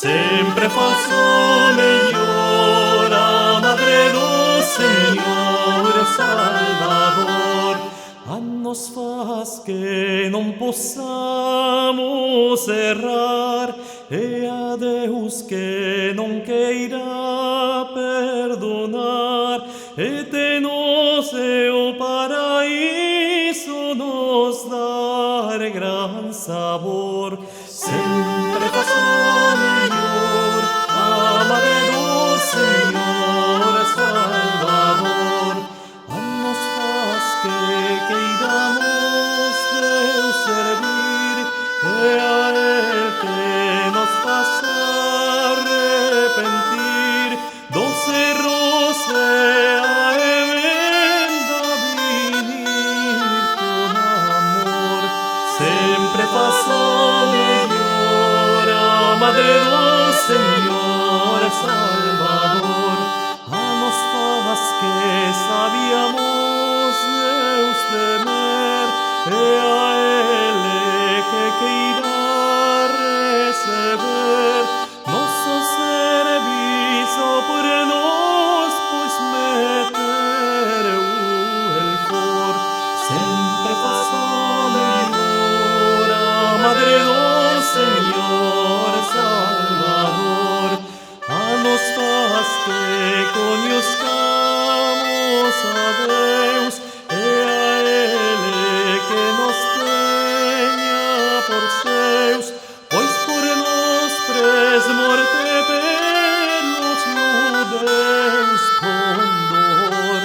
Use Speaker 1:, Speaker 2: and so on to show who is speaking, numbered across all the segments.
Speaker 1: Sempre falso melhor, a Madre do Senhor Salvador, a nos faz que não possamos errar, e a Deus que não queira perdonar, e te nos o paraíso nos dar gran sabor. Sempre faz o melhor, a Madre do Senhor Salvador, a nos faz que queiramos Deus servir, e a Él que nos faz arrepentir dos erros e a emenda venir con amor. Sempre faz o melhor, a Madre do Senhor Salvador, a nos faz que sabíamos Deus temer, e a Ele que queira receber nosso serviço por nós, pois meter el for. Sempre faz o melhor, a Madre do Senhor Salvador, a nos faz que conozcamos a Deus, e a Ele que nos tenha por seus, pois por nós pres morte pelos Deus com dor.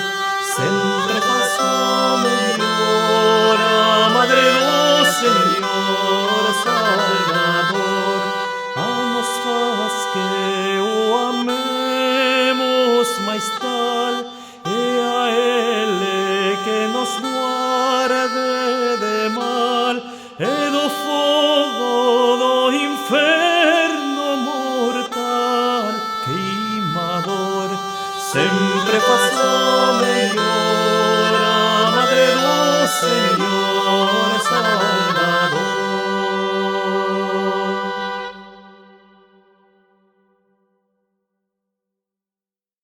Speaker 1: Sempre faz o melhor, a Madre do Senhor Salvador, a nos faz que o amemos mais tal, e a Ele que nos guarde de mal, e do fogo do inferno mortal queimador. Sempre faz o melhor, a Madre do Senhor